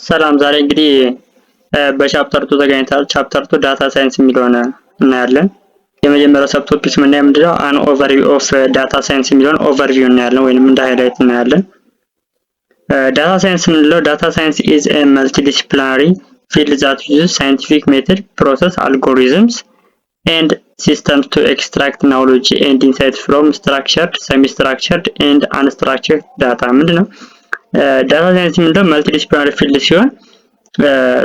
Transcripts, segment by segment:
ሰላም ዛሬ እንግዲህ በቻፕተር 2 ተገናኝተናል። ቻፕተር 2 ዳታ ሳይንስ የሚለውን እናያለን። የመጀመሪያው ሰብ ቶፒክ ምንድነው? አን ኦቨርቪው ኦፍ ዳታ ሳይንስ የሚለውን ኦቨርቪው እናያለን ወይንም እንደ ሃይላይት እናያለን። ዳታ ሳይንስ ምንድነው? ዳታ ሳይንስ is a multidisciplinary field that uses scientific method, process, algorithms and systems to extract knowledge and insights from structured, semi-structured and unstructured data ምንድነው? ዳታ ሳይንስ ምንድነው? መልቲዲስፕሊናሪ ፊልድ ሲሆን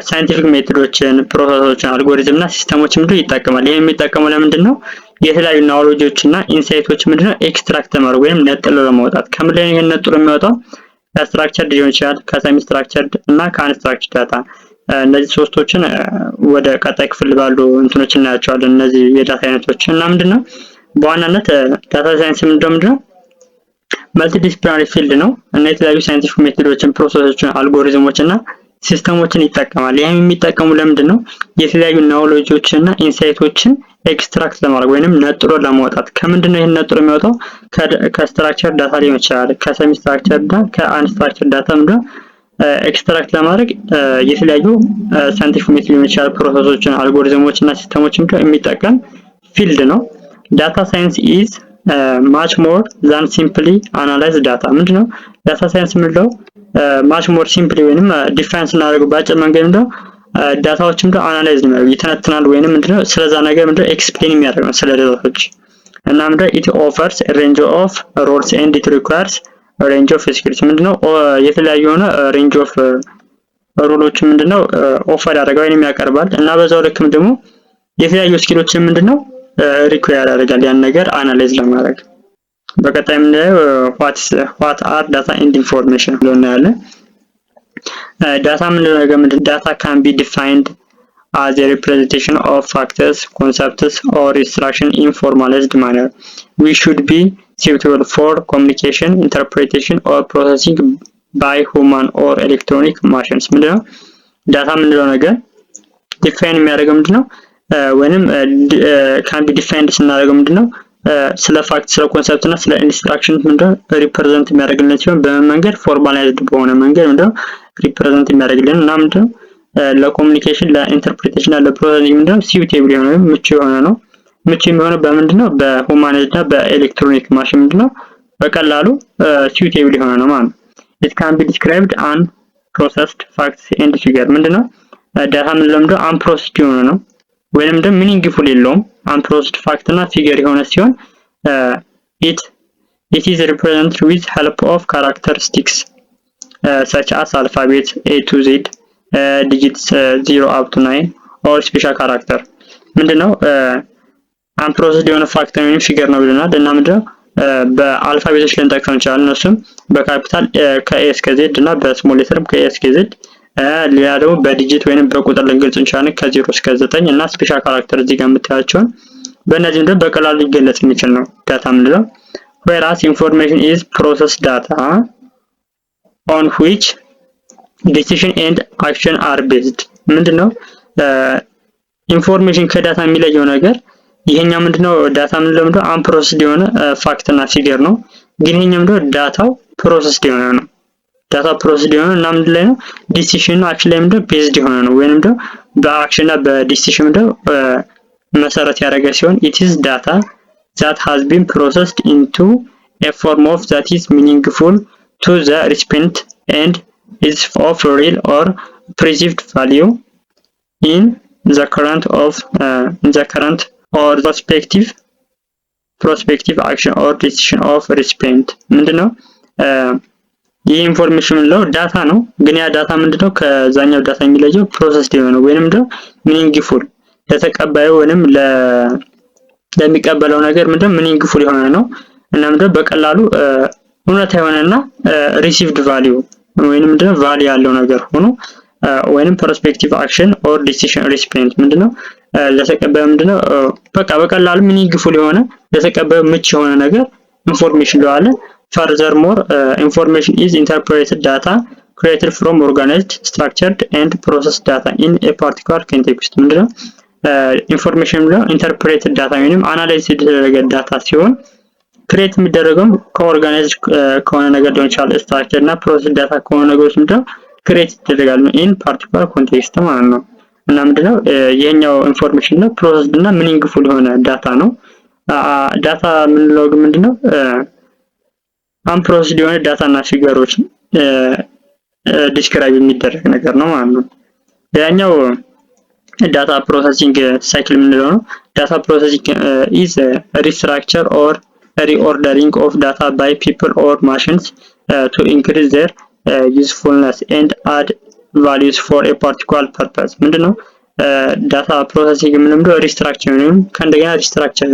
ሳይንቲፊክ ሜቶዶችን፣ ፕሮሰሶችን፣ አልጎሪዝም እና ሲስተሞች ምንድነው ይጠቀማል። ይሄ የሚጠቀመው ለምንድን ነው? የተለያዩ ናውሌጆች እና ኢንሳይቶች ምንድነው ኤክስትራክት ማድረግ ወይም ነጥሎ ለማውጣት። ከምን ላይ ይሄን ነጥሎ የሚያወጣው? ከስትራክቸርድ ሊሆን ይችላል፣ ከሰሚ ስትራክቸርድ እና ከአንስትራክቸርድ ዳታ። እነዚህ ሶስቶችን ወደ ቀጣይ ክፍል ባሉ እንትኖች እናያቸዋለን። እነዚህ የዳታ አይነቶች እና ምንድነው በዋናነት ዳታ ሳይንስ ምንድነው መልቲዲስፕሊናሪ ፊልድ ነው እና የተለያዩ ሳይንቲፊክ ሜቶዶችን፣ ፕሮሰሶችን፣ አልጎሪዝሞች እና ሲስተሞችን ይጠቀማል። ይሄም የሚጠቀሙ ለምንድን ነው? የተለያዩ ናውሌጆችን እና ኢንሳይቶችን ኤክስትራክት ለማድረግ ወይንም ነጥሎ ለማውጣት። ከምንድን ነው ይሄን ነጥሎ የሚያወጣው? ከስትራክቸር ዳታ ሊሆን ይችላል፣ ከሰሚ ስትራክቸር እና ከአንስትራክቸር ዳታ ምንድነው ኤክስትራክት ለማድረግ የተለያዩ ሳይንቲፊክ ሜቶድ ሊሆን ይችላል፣ ፕሮሰሶችን፣ አልጎሪዝሞች እና ሲስተሞችን የሚጠቀም ፊልድ ነው። ዳታ ሳይንስ ኢዝ ማች ሞር ዛን ሲምፕሊ አናላይዝ ዳታ። ምንድነው ዳታ ሳይንስ ምንድነው? ማች ሞር ሲምፕሊ ወይንም ዲፋይን ስናደርገው ባጭር መንገድ ምንድነው ዳታዎችን አናላይዝ ነው ይተነትናል ወይንም ምንድነው ስለዛ ነገር ምንድነው ኤክስፕሌን የሚያደርግ ነው ስለ ዳታዎች እና ምንድነው ኢት ኦፈርስ ሬንጅ ኦፍ ሮልስ ኤንድ ኢት ሪኳየርስ ሬንጅ ኦፍ ስኪልስ። ምንድነው የተለያዩ የሆነ ሬንጅ ኦፍ ሮሎች ምንድነው ኦፈር ያደርጋል ወይንም ያቀርባል እና በዛው ልክም ደግሞ የተለያዩ ስኪሎችን ምንድነው ሪኳየር ያደርጋል ያን ነገር አናላይዝ ለማድረግ። በቀጣይ ምንድነው what are data and information ብሎ እናያለን። ዳታ ምንድነው? ዳታ can be defined as a representation of factors, concepts or instruction in formalized manner. We should be suitable for communication, interpretation or processing by human or electronic machines. ምንድነው ዳታ ምንድነው ነገር ዲፋይን የሚያደርገው ምንድነው ወይንም can be defined ስናደርገው ምንድነው ስለ ፋክት፣ ስለ ኮንሰፕት እና ስለ ኢንስትራክሽን ምንድነው ሪፕሬዘንት የሚያደርግልን ሲሆን በመንገድ ፎርማላይዝድ በሆነ መንገድ ምንድነው ሪፕሬዘንት የሚያደርግልን እና ምንድነው ለኮሙኒኬሽን፣ ለኢንተርፕሬቴሽን እና ለፕሮሰሲንግ ምንድነው ሲዩቴብል የሆነ ምቹ የሆነ ነው። ምቹ የሚሆነው በምንድነው በሁማናይዝድ እና በኤሌክትሮኒክ ማሽን ምንድነው በቀላሉ ሲዩቴብል የሆነ ነው ማለት ነው። it can be described an processed facts and figure። ምንድነው ዳታ ምንድነው አንፕሮሰስድ የሆነ ነው ወይንም ደግሞ ሚኒንግፉል የለውም። unprocessed fact እና figure የሆነ ሲሆን it is represented with help of characteristics such as alphabet A to Z, digits 0 up to 9 or special character። ምንድነው unprocessed የሆነ ፋክት ወይም ፊገር ነው ብለናል እና ምንድነው በአልፋቤቶች ልንጠቅሰው እንችላለን። እነሱም በካፒታል ከA እስከ Z እና በስሞል ሌተርም ከA እስከ Z፣ ሌላ ደግሞ በዲጂት ወይንም በቁጥር ልንገልጽ እንችላለን ከ0 እስከ 9 እና ስፔሻል ካራክተር እዚህ ጋር የምታያቸውን በእነዚህ ደግሞ በቀላሉ ሊገለጽ የሚችል ነው ዳታ ምንድነው። whereas information is processed data on which decision and action are based። ምንድነው ኢንፎርሜሽን ከዳታ የሚለየው ነገር ይሄኛው ምንድነው ዳታ ምንድነው አንፕሮሰስድ የሆነ ፋክት እና ፊገር ነው። ግን ይሄኛው ምንድነው ዳታው ፕሮሰስድ የሆነ ነው። ዳታ ፕሮሰስድ የሆነ እና ምንድን ላይ ነው ዲሲሽን አክሽን ላይ ምንድነው ቤዝድ የሆነ ነው ወይንም ደግሞ በአክሽን እና በዲሲሽን ምንድነው መሰረት ያደረገ ሲሆን it is data that has been processed into a form of that is meaningful to the recipient and is of real or perceived value in the current or prospective action or decision of recipient። ምንድነው ይህ ኢንፎርሜሽን ነው ዳታ ነው። ግን ያ ዳታ ምንድነው ከዛኛው ዳታ የሚለየው ፕሮሰስድ የሆነ ነው ወይንም ደግሞ ሚኒንግፉል ለተቀባዩ ወይንም ለሚቀበለው ነገር ምንድነው ሚኒንግፉል የሆነ ነው እና ምንድነው በቀላሉ እውነታ የሆነና ሪሲቭድ ቫልዩ ወይንም ምንድነው ቫልዩ ያለው ነገር ሆኖ ወይንም ፐርስፔክቲቭ አክሽን ኦር ዲሲሽን ሪስፖንስ ምንድነው ለተቀባዩ ምንድነው በቃ በቀላሉ ሚኒንግፉል የሆነ ለተቀባዩ ምቹ የሆነ ነገር ኢንፎርሜሽን ለዋለ። furthermore information is interpreted data created from organized, structured and processed data in a particular context። ምንድነው ኢንፎርሜሽን ነው ኢንተርፕሬትድ ዳታ ወይንም አናላይዝ የተደረገ ዳታ ሲሆን ክሬት የሚደረገው ከኦርጋናይዝድ ከሆነ ነገር ሊሆን ይችላል፣ ስትራክቸር እና ፕሮሰስ ዳታ ከሆነ ነገሮች ምንድነው ክሬት ይደረጋል ኢን ፓርቲኩላር ኮንቴክስት ማለት ነው። እና ምንድነው ይሄኛው ኢንፎርሜሽን ነው ፕሮሰስድ እና ሚኒንግፉል የሆነ ዳታ ነው። ዳታ የምንለው ግን ምንድነው አንፕሮሰስድ የሆነ ዳታ እና ፊገሮች ዲስክራይብ የሚደረግ ነገር ነው ማለት ነው። ሌላኛው ዳታ ፕሮሰሲንግ ሳይክል የምንለው ነው። ዳታ ፕሮሰሲንግ ኢዝ ሪስትራክቸር ኦር reordering of data by people or machines to increase their usefulness and add values for a particular purpose። ምንድነው ዳታ ፕሮሰሲንግ የምንለው ሪስትራክቸር ወይም ከእንደገና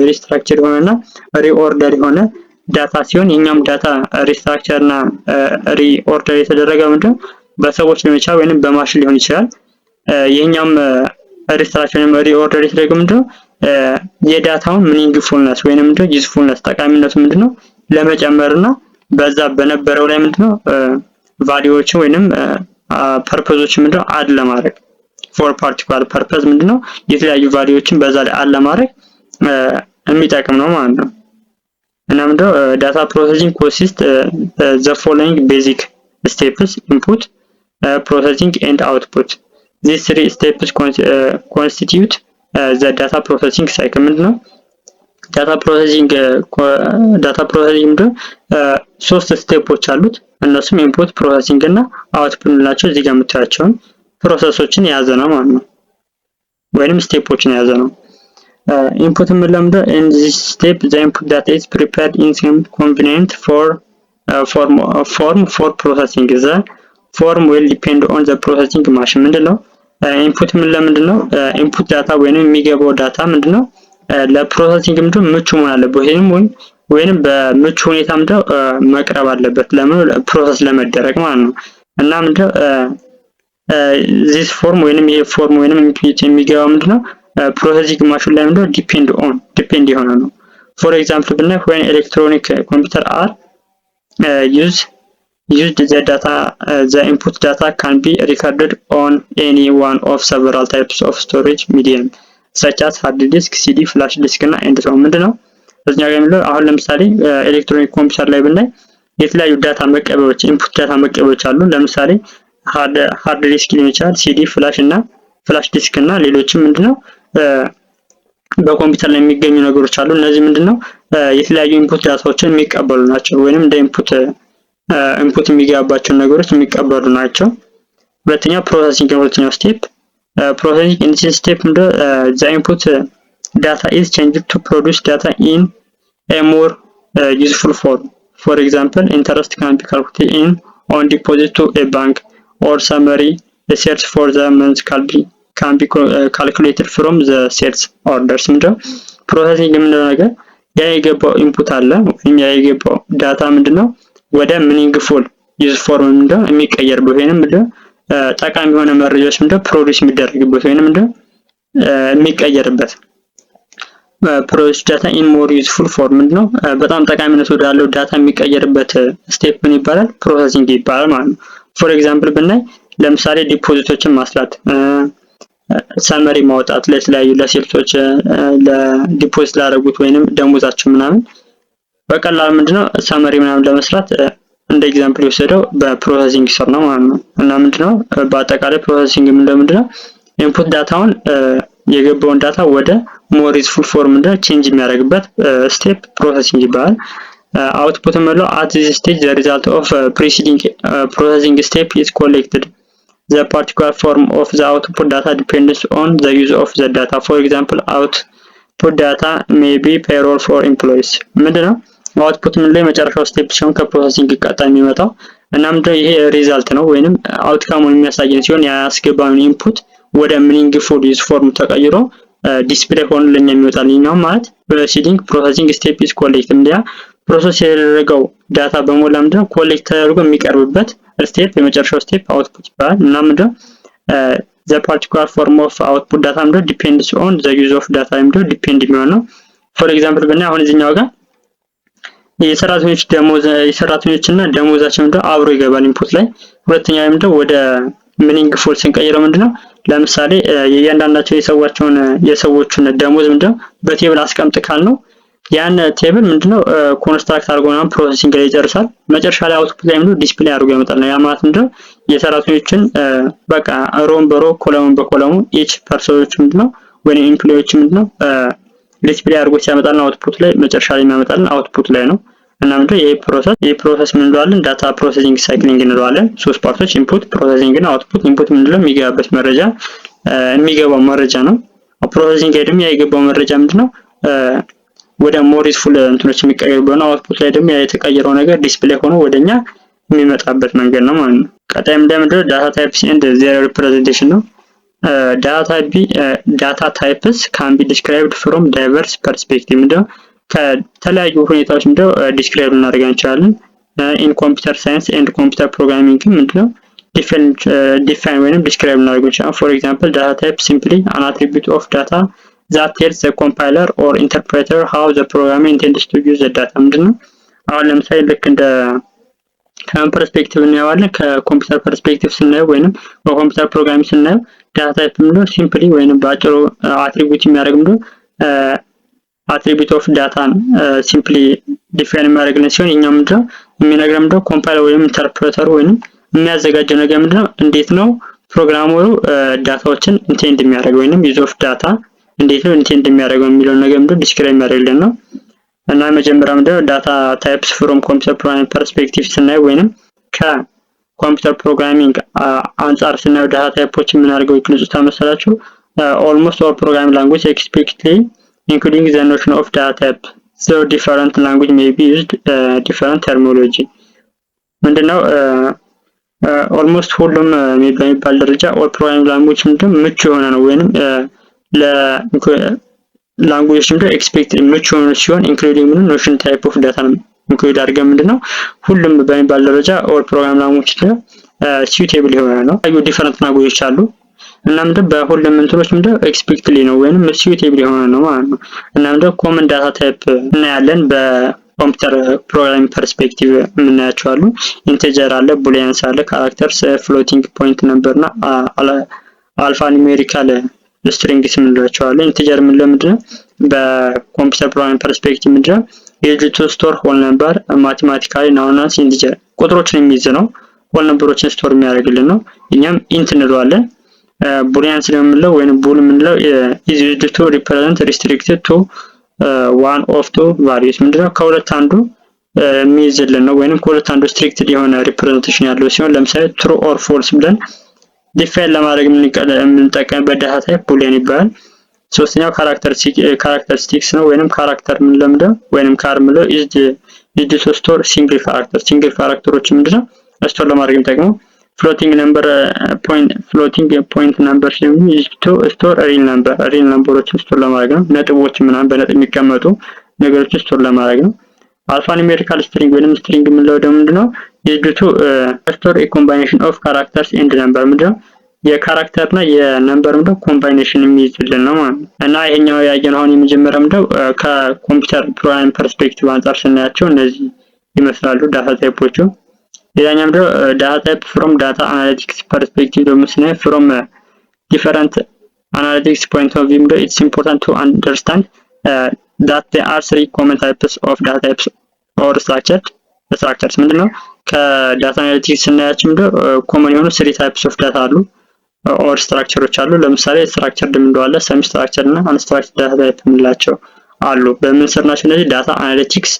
ሪስትራክቸር የሆነና ሪኦርደር የሆነ ዳታ ሲሆን የኛም ዳታ ሪስትራክቸር እና ሪኦርደር የተደረገው ምንድነው በሰዎች ሊሆን ይችላል ወይንም በማሽን ሊሆን ይችላል። የኛም ሪስትራክቸር ወይም ሪኦርደር የተደረገው ምንድነው የዳታውን ሚኒንግፉልነስ ወይንም ምንድነው ዩዝፉልነስ ጠቃሚነቱ ምንድነው ለመጨመርና በዛ በነበረው ላይ ምንድነው ቫልዩዎችን ወይንም ፐርፐዞችን ምንድነው አድ ለማድረግ ፎር ፓርቲኩላር ፐርፐዝ ምንድነው የተለያዩ ቫልዩዎችን በዛ ላይ አድ ለማድረግ የሚጠቅም ነው ማለት ነው። እና ምንድነው ዳታ ፕሮሰሲንግ ኮንሲስት ዘ ፎሎዊንግ ቤዚክ ስቴፕስ ኢንፑት ፕሮሰሲንግ ኤንድ አውትፑት these three steps constitute the data processing cycle። ምንድነው ዳታ ፕሮሰሲንግ ምንድነው ሶስት ስቴፖች አሉት። እነሱም ኢንፑት ፕሮሰሲንግ እና አውትፑት እንላቸው እዚህ ጋር የምታያቸውን ፕሮሰሶችን የያዘ ነው ማለት ነው፣ ወይንም ስቴፖችን የያዘ ነው። ኢንፑት የምንለው in this step the input data is prepared in some convenient form for processing. the form will depend on the processing machine። ምንድነው ኢንፑት ምንድነው ኢንፑት ዳታ ወይንም የሚገባው ዳታ ምንድነው ለፕሮሰሲንግ ምንድነው ምቹ መሆን አለበት ወይንም በምቹ ሁኔታ ምንድነው መቅረብ አለበት ለምን ፕሮሰስ ለመደረግ ማለት ነው። እና ምንድነው this form ወይንም ይሄ ፎርም ወይንም ኢንፑት የሚገባው ምንድነው ፕሮሰሲንግ ማሽን ላይ ምንድነው ዲፔንድ የሆነ ነው። ፎር ኤግዛምፕል ብናይ when electronic computer are used the data the input data can be recorded on any one of several types of storage medium such as hard disk, CD, flash disk እና and so on። ምንድነው እዚህኛው ጋር የሚለው አሁን ለምሳሌ ኤሌክትሮኒክ ኮምፒውተር ላይ ብናይ የተለያዩ ዳታ መቀበያዎች ኢንፑት ዳታ መቀበያዎች አሉ። ለምሳሌ ሃርድ ዲስክ ሊሆን ይችላል፣ ሲዲ፣ ፍላሽ እና ፍላሽ ዲስክ እና ሌሎችም ምንድነው በኮምፒውተር ላይ የሚገኙ ነገሮች አሉ። እነዚህ ምንድነው የተለያዩ ኢንፑት ዳታዎችን የሚቀበሉ ናቸው ወይንም እንደ ኢንፑት የሚገባባቸው ነገሮች የሚቀበሉ ናቸው። ሁለተኛው ፕሮሰሲንግ ነው። ሁለተኛው ስቴፕ ፕሮሰሲንግ in this step the input data is changed to produce data in a more useful form. For example, interest can be calculated on deposit to a bank or summary research for the month can be calculated from the sales orders። ምንድነው ፕሮሰሲንግ የምንለው ነገር ያ የገባው ኢንፑት አለ ወይም ያ የገባው ዳታ ምንድነው ወደ ሚኒንግፉል ዩዝ ፎርም ምንድነው የሚቀየርበት ወይንም ምንድነው ጠቃሚ የሆነ መረጃዎች ምንድነው ፕሮዲዩስ የሚደረግበት ወይንም ምንድነው የሚቀየርበት ፕሮዲዩስ ዳታ ኢን ሞር ዩዝፉል ፎርም ምንድነው በጣም ጠቃሚነት ወዳለው ዳታ የሚቀየርበት ስቴፕ ምን ይባላል? ፕሮሰሲንግ ይባላል ማለት ነው። ፎር ኤግዛምፕል ብናይ ለምሳሌ ዲፖዚቶችን ማስላት፣ ሰመሪ ማውጣት ለተለያዩ ለሴልሶች ለዲፖዚት ላደረጉት ወይንም ደሞዛቸው ምናምን በቀላሉ ምንድነው ሰመሪ ምናምን ለመስራት እንደ ኤግዛምፕል የወሰደው በፕሮሰሲንግ ስር ነው ማለት ነው። እና ምንድነው በአጠቃላይ ፕሮሰሲንግ ምንድነው ኢንፑት ዳታውን የገባውን ዳታ ወደ ሞር ዩዝፉል ፎርም ቼንጅ የሚያደርግበት ስቴፕ ፕሮሰሲንግ ይባላል። አውትፑት ምንለው at this stage the result of preceding processing step is collected. The particular form of the output data depends on the use of the data. For example, output data may be payroll for employees. ምንድነው አውትፑት ምንለው የመጨረሻው ስቴፕ ሲሆን ከፕሮሰሲንግ ቀጣይ የሚመጣው እና ምንድነው ይሄ ሪዛልት ነው ወይንም አውትካሙን የሚያሳየን ሲሆን ያስገባውን ኢንፑት ወደ ሚኒንግፉል ዩዝ ፎርም ተቀይሮ ዲስፕሌይ ሆኖ ለኛ የሚወጣልኝ ነው ማለት ፕሮሰሲንግ ፕሮሰሲንግ ስቴፕ ኢዝ ኮሌክት እንዲያ ፕሮሰስ ያደረገው ዳታ በሞላ ምንድነው ኮሌክት ተደርጎ የሚቀርብበት ስቴፕ የመጨረሻው ስቴፕ አውትፑት ይባላል። እና ምንድነው the particular form of output data ምንድነው depends on the use of data ምንድነው ዲፔንድ የሚሆነው። ፎር ኤግዛምፕል ብናይ አሁን እዚህኛው ጋር የሰራተኞችና ደሞዛቸው ምንድነው አብሮ ይገባል ኢንፑት ላይ። ሁለተኛ ምንድነው ወደ ሚኒንግፉል ስንቀይረው ምንድነው ለምሳሌ የእያንዳንዳቸው የሰዎቹን ደሞዝ ምንድነው በቴብል አስቀምጥ ካልነው ያን ቴብል ምንድነው ኮንስትራክት አድርጎና ፕሮሰሲንግ ላይ ይጨርሳል። መጨረሻ ላይ አውትፑት ላይ ምንድነው ዲስፕሌይ አድርጎ ያመጣል። ያ ማለት ምንድነው የሰራተኞችን በቃ ሮውን በሮ ኮለሙን በኮለሙ ኢች ፐርሰኖች ምንድነው ወይም ኢምፕሎይዎች ምንድነው ዲስፕሌይ አድርጎ ሲያመጣልን አውትፑት ላይ መጨረሻ ላይ የሚያመጣልን አውትፑት ላይ ነው። እና ምንድነው ይሄ ፕሮሰስ ምን እንለዋለን? ዳታ ፕሮሰሲንግ ሳይክሊንግ እንለዋለን። ሶስት ፓርቶች ኢንፑት፣ ፕሮሰሲንግ እና አውትፑት። ኢንፑት ምንድነው የሚገባበት መረጃ የሚገባው መረጃ ነው። ፕሮሰሲንግ ላይ ደግሞ የገባው መረጃ ምንድነው ወደ ሞር ዩዝፉል እንትኖች የሚቀየርበት ነው። አውትፑት ላይ ደግሞ የተቀየረው ነገር ዲስፕሌይ ሆኖ ወደኛ የሚመጣበት መንገድ ነው ማለት ነው። ቀጣይ ምንድነው ዳታ ታይፕስ ኤንድ ዜር ሪፕሬዘንቴሽን ነው። ዳታ ታይፕስ ካን ቢ ዲስክራይብድ ፍሮም ዳይቨርስ ፐርስፔክቲቭ ምንድነው ከተለያዩ ሁኔታዎች ምንድነው ዲስክራይብ ልናደርግ እንችላለን። ኢን ኮምፒውተር ሳይንስ ኤንድ ኮምፒውተር ፕሮግራሚንግ ምንድነው ዲፋይን ወይንም ዲስክራይብ ልናደርግ እንችላለን። ፎር ኤግዛምፕል ዳታ ታይፕ ሲምፕሊ አን አትሪቢዩት ኦፍ ዳታ that tells the compiler or interpreter how the program intends to use the data ምንድነው አሁን ለምሳሌ ልክ እንደ ከምን ፐርስፔክቲቭ እናየዋለን ከኮምፒውተር ፐርስፔክቲቭ ስናየው ወይንም በኮምፒውተር ፕሮግራሚንግ ስናየው ዳታ ታይፕ ምንድነው ሲምፕሊ ወይንም በአጭሩ አትሪቢዩት የሚያደርግ ምንድነው አትሪቢዩት ኦፍ ዳታን ሲምፕሊ ዲፋይን የሚያደርግልን ሲሆን እኛም ምንድነው የሚነግረን ምንድነው ኮምፓይለር ወይንም ኢንተርፕሬተሩ ወይንም የሚያዘጋጀው ነገር ምንድነው እንዴት ነው ፕሮግራመሩ ዳታዎችን ኢንቴንድ የሚያደርግ ወይንም ዩዝ ኦፍ ዳታ እንዴት ነው ኢንቴንድ የሚያደርገው የሚለውን ነገር ምንድነው ዲስክራይብ የሚያደርግልን ነው። እና መጀመሪያ ምንድነው ዳታ ታይፕስ ፍሮም ኮምፒውተር ፕሮግራሚንግ ፐርስፔክቲቭ ስናየው ወይንም ከኮምፒውተር ፕሮግራሚንግ አንጻር ስናየው ዳታ ታይፖችን ምን አድርገው ይገልጹታል መሰላችሁ? ኦልሞስት ኦል ፕሮግራሚንግ ላንጉዌጅ ኤክስፕሊሲትሊ ኢንክሉዲንግ ዘ ኖሽን ኦፍ ዳታ ታይፕ so different language may be used different terminology ምንድነው ኦልሞስት ሁሉም በሚባል ደረጃ ኦል ፕሮግራሚንግ ላንጉዌጅ ምንድነው ምቹ የሆነ ነው ወይንም ለላንጉዌጅ ምንድነው ኤክስፔክትድ ምቹ የሆነ ሲሆን ኢንክሉዲንግ ምንድነው ኖሽን ታይፕ ኦፍ ዳታ ኢንክሉድ አድርገን ምንድነው ሁሉም በሚባል ደረጃ ኦል ፕሮግራሚንግ ላንጉዌጅ suitable የሆነ ነው። አዩ ዲፈረንት ላንጉዌጆች አሉ እና ምንድነው በሁሉም እንትኖች ምንድነው ኤክስፔክትሊ ነው ወይንም suitable የሆነ ነው ማለት ነው። እና ምንድነው ኮመን ዳታ ታይፕ እናያለን በኮምፒውተር ፕሮግራሚንግ ፐርስፔክቲቭ የምናያቸው አሉ። ኢንቲጀር አለ፣ ቡሊያንስ አለ፣ ካራክተርስ፣ ፍሎቲንግ ፖይንት ነምበር እና አልፋ ኒሜሪካል ስትሪንግስ የምንላቸው አለ። ኢንቲጀር የምንለው ምንድነው በኮምፒውተር ፕሮግራሚንግ ፐርስፔክቲቭ ምንድነው የጁቱ ስቶር ሆል ነምበር ማቴማቲካሊ ናውናንስ ኢንቲጀር ቁጥሮችን የሚይዝ ነው። ሆል ነምበሮችን ስቶር የሚያደርግልን ነው። እኛም ኢንት እንለዋለን። ቡሊያንስ የምንለው ወይንም ቡል የምንለው is used to represent restricted to one of two values ምንድነው ከሁለት አንዱ የሚይዝልን ነው ወይንም ከሁለት አንዱ ስትሪክትድ የሆነ ሪፕሬዘንቴሽን ያለው ሲሆን ለምሳሌ true or false ብለን ዲፋይን ለማድረግ የምንጠቀምበት ዳታ ታይፕ ቡሊያን ይባላል። ሶስተኛው ካራክተሪስቲክስ ነው ወይንም ካራክተር ምንለው ወይንም ካር ምንለው is used to store single ካራክተሮች ምንድነው ስቶር ለማድረግ የሚጠቅመው floating point number ሲሆን is to store real numberዎችን ስቶር ለማድረግ ነው። ነጥቦች ምናምን በነጥብ የሚቀመጡ ነገሮችን ስቶር ለማድረግ ነው። አልፋ ኒሜሪካል ስትሪንግ ወይንም ስትሪንግ የምንለው ደግሞ ምንድነው is to store a combination of characters and number ምንድነው የካራክተር እና የነምበር ምንድነው ኮምባይኔሽን የሚይዝልን ነው ማለት ነው። እና ይሄኛው ያየነው አሁን የመጀመሪያው ምንድነው ከኮምፒውተር ፕሮግራሚንግ ፐርስፔክቲቭ አንፃር ስናያቸው እነዚህ ይመስላሉ ዳታ ታይፖቹ። ሌላኛው ምንድነው ዳታ ታይፕ ፍሮም ዳታ አናሊቲክስ ፐርስፔክቲቭ ደግሞ ስናይ ፍሮም ዲፈረንት አናሊቲክስ ፖይንት ኦፍ ቪው ምንድነው it's important to understand that there are three common types of data types or structures ምንድነው ከዳታ አናሊቲክስ ስናያቸው ምንድነው ኮመን የሆኑ 3 ታይፕስ ኦፍ ዳታ አሉ ኦር ስትራክቸሮች አሉ። ለምሳሌ ስትራክቸርድ ምንድነው አለ፣ ሰሚ ስትራክቸር እና አንስትራክቸርድ ዳታ ታይፕ የምንላቸው አሉ። በምን ስር ናቸው እነዚህ? ዳታ አናሊቲክስ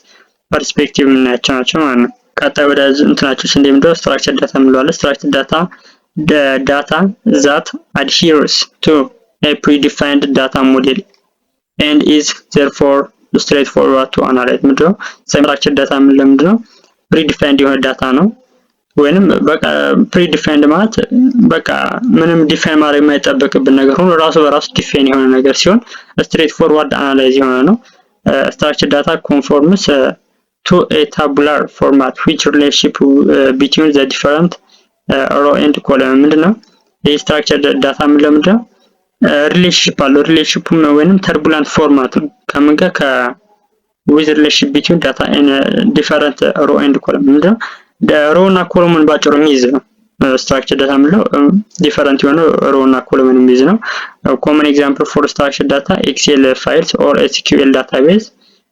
ፐርስፔክቲቭ የምናያቸው ናቸው ማለት ነው። ቀጣይ ወደ እንትናቸው ስንዴ ምንድነው ስትራክቸርድ ዳታ የምንለው አለ። ስትራክቸርድ ዳታ data that adheres to a predefined data model and is therefore straightforward to analyze ምንድነው ስትራክቸርድ ዳታ የምንለው ምንድነው predefined የሆነ ዳታ ነው ወይንም በቃ predefined ማለት በቃ ምንም ዲፋይን ማድረግ የማይጠበቅብን ነገር ሆኖ ራሱ በራሱ ዲፋይን የሆነ ነገር ሲሆን straightforward analyze የሆነ ነው። structured data conforms to a tabular format which relationship between the different row and column ምንድነው ይህ structured data ምንድነው ሪሌሽንሺፕ አለው። ሪሌሽንሺፕ ወይንም ተርቡላንት ፎርማት ከምን ጋር with relationship between data in different row and column ምንድነው row እና column ባጭሩ የሚይዝ ነው። structured data ምንለው different የሆነ row እና column የሚይዝ ነው። common example for structured data excel files or sql database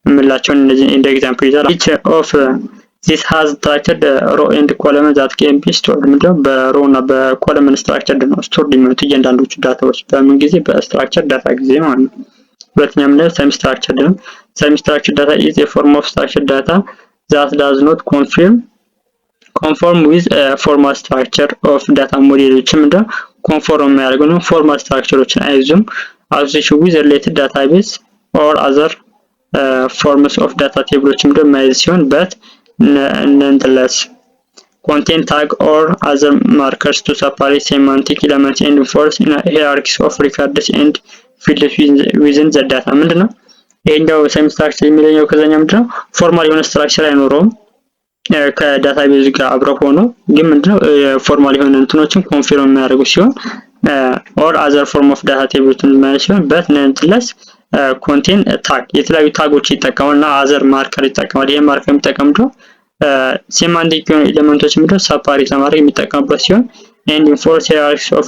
የምንላቸውን እነዚህ እንደ ኤግዛምፕል ይዛል። each of this has structured row and column that can be stored ምንድነው በሮው እና በኮለመን ስትራክቸርድ ነው ስቶር ሊሆኑት እያንዳንዶቹ ዳታዎች በምን ጊዜ በስትራክቸር ዳታ ጊዜ ማለት ነው። ሁለተኛ ምን ሰሚ ስትራክቸርድ ነው። ሰሚ ስትራክቸርድ ዳታ is a form of structured data that does not conform with a formal structure of data ሞዴሎች ምንድነው ኮንፎርም የሚያደርጉ ነው ፎርማል ስትራክቸሮችን አይዙም association with related database or other forms of data tables ምንድነው የማይዝ ሲሆን but nonetheless contain tag or other markers to separate semantic elements and enforce hierarchies of records and fields within the data ምንድነው ይሄኛው ሰሚ ስትራክቸር የሚለየው ከዛኛው ምንድነው ፎርማል የሆነ ስትራክቸር አይኖረውም ከዳታቤዝ ጋር አብረው ሆኖ ግን ምንድነው ፎርማል የሆነ እንትኖችን ኮንፊርም የሚያደርጉ ሲሆን or other form of data tables ማለት ሲሆን but nonetheless contain tag የተለያዩ ታጎች ይጠቀማልና other marker ይጠቀማል። ይሄ ማርከር የሚጠቀምው ሴማንቲክ ኤሌመንቶች ምንድነው ሰፓሬት ለማድረግ የሚጠቀሙበት ሲሆን and enforce hierarchies of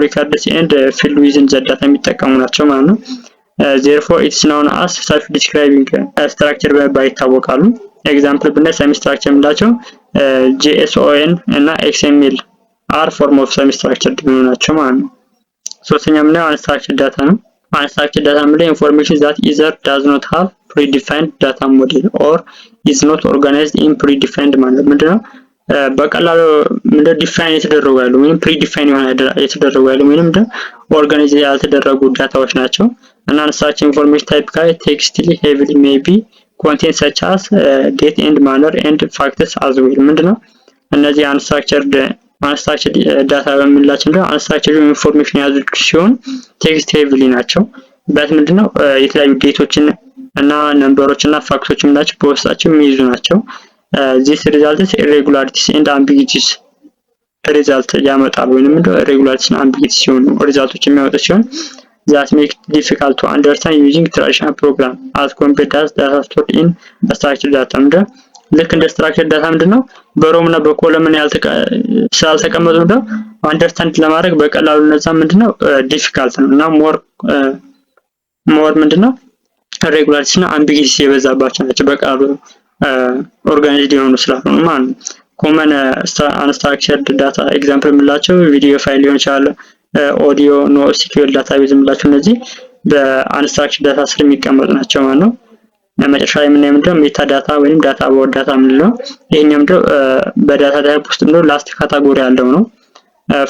records and field within the data የሚጠቀሙ ናቸው ማለት ነው። therefore it's known as self describing structure በመባል ይታወቃሉ። ኤግዛምፕል ብናይ ሰሚ ስትራክቸር የምንላቸው JSON እና XML are form of semi structured ናቸው ማለት ነው። ሶስተኛ ምንድነው unstructured data ነው። unstructured data ምንድነው information that either does not have predefined data model or is not organized in predefined ማለት ምንድነው በቀላሉ ምንድነው ዲፋይን የተደረጉ ያሉ ወይም ፕሪዲፋይን የተደረጉ ያሉ ወይም ደግሞ ኦርጋናይዝ ያልተደረጉ ዳታዎች ናቸው እና unstructured information typically textually heavily may be contain such as date and manner and facts as well ምንድነው እነዚህ unstructured ዳታ በሚላቸው እንደው unstructured ኢንፎርሜሽን ያዙት ሲሆን ቴክስት ሄቪሊ ናቸው በት ምንድነው የተለያዩ ዴቶችን እና ነምበሮችን እና ፋክቶችን ምናቸው በውስጣቸው የሚይዙ ናቸው this results irregularities and ambiguities result ያመጣል ወይንም እንደው irregularities and ambiguities ሲሆኑ ሪዛልቶች የሚያወጡ ሲሆን that make difficult to understand using traditional program as compared to data stored in structured data ምንድነው ልክ እንደ ስትራክቸር ዳታ ምንድነው በሮም እና በኮለምን ስላልተቀመጡ ነው አንደርስታንድ ለማድረግ በቀላሉ እነዛ ምንድነው ዲፊካልት ነው እና ሞር ምንድነው ሬጉላሪቲስ እና አምቢጊቲስ የበዛባቸው ናቸው በቀላሉ ኦርጋናይዝድ የሆኑ ስላልሆኑ ማለት ነው። ኮመን አንስትራክቸርድ ዳታ ኤግዛምፕል የምንላቸው ቪዲዮ ፋይል ሊሆን ይችላል ኦዲዮ ኖኤስኪዩኤል ዳታቤዝ የምንላቸው እነዚህ በአንስትራክቸርድ ዳታ ስር የሚቀመጡ ናቸው ማለት ነው። መጨረሻ ላይ የምናየው ምንድነው ሜታ ዳታ ወይም ዳታ አባውት ዳታ የምንለው ይሄኛው ምንድነው በዳታ ታይፕ ውስጥ ምንድነው ላስት ካታጎሪ ያለው ነው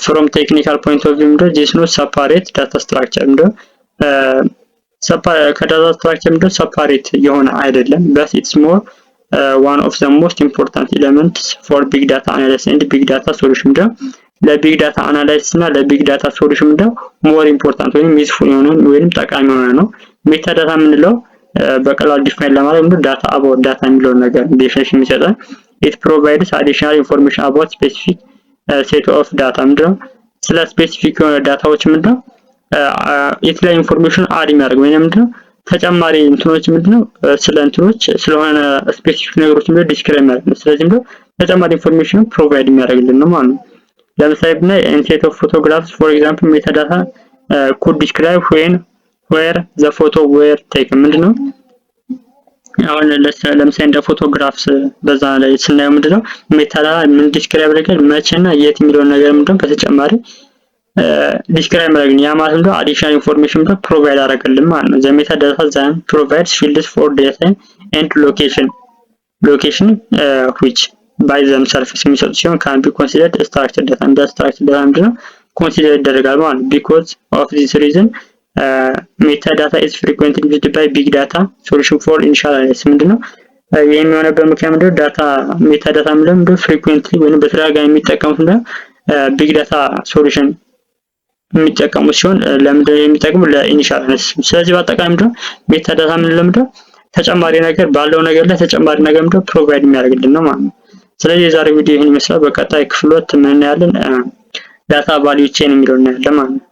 from technical point of view ምንድነው this no separate data structure ምንድነው ከዳታ ስትራክቸር ምንድነው separate የሆነ አይደለም but it's more one of the most important elements for big data analysis and big data solution ምንድነው ለቢግ ዳታ አናላይሲስ እና ለቢግ ዳታ ሶሉሽን ምንድነው ሞር ኢምፖርታንት ወይም ዩዝፉል የሆነ ወይም ጠቃሚ የሆነ ነው። ሜታ ዳታ የምንለው በቀላሉ ዲፋይን ለማድረግ ምንድነው ዳታ አባውት ዳታ የሚለው ነገር ዴፊኒሽን የሚሰጠን it provides additional information about specific set of data ምንድነው ስለ ስፔሲፊክ የሆነ ዳታዎች ምንድነው የተለያዩ ኢንፎርሜሽን አድ የሚያደርግ ወይንም ምንድነው ተጨማሪ እንትኖች ምንድነው ስለ እንትኖች ስለሆነ ስፔሲፊክ ነገሮች ምንድነው ዲስክራይብ የሚያደርግ ነው። ስለዚህ ምንድነው ተጨማሪ ኢንፎርሜሽን ፕሮቫይድ የሚያደርግልን ነው ማለት ነው። ለምሳሌ ብናይ set of photographs for example metadata could describe when where the photo were taken ምንድነው አሁን ለምሳሌ እንደ ፎቶግራፍስ በዛ ላይ ስናየው ምንድነው ሜታዳታ ምን ዲስክራይብ ያደርጋል መቼና የት የሚለው ነገር ምንድነው በተጨማሪ ዲስክራይብ ያደርጋል ያ ማለት ነው አዲሽናል ኢንፎርሜሽን ምንድነው ፕሮቫይድ ያደርጋልን ማለት ነው። the metadata then provides fields for data and location which by themselves የሚሰጡ ሲሆን can be considered structured data እንደ structured data ምንድነው ኮንሲደር ይደረጋል ማለት ነው። because of this reason metadata is frequently used by big data solution for initial analysis ምንድነው የሚሆነበት ምክንያት ምንድነው ዳታ ሜታዳታ ምንድነው frequently ወይንም በተደጋጋሚ የሚጠቀሙት ምንድነው ቢግ ዳታ ሶሉሽን የሚጠቀሙ ሲሆን ለምንድነው የሚጠቀሙ ለኢኒሻል አናሊሲስ። ስለዚህ በአጠቃላይ ምንድነው ሜታዳታ ምንድነው ተጨማሪ ነገር ባለው ነገር ላይ ተጨማሪ ነገር ምንድነው ፕሮቫይድ የሚያደርግልን ነው ማለት ነው። ስለዚህ የዛሬው ቪዲዮ ይሄን ይመስላል። በቀጣይ ክፍሎት ምን እናያለን ዳታ ቫልዩ ቼን የሚለውን እናያለን ማለት ነው።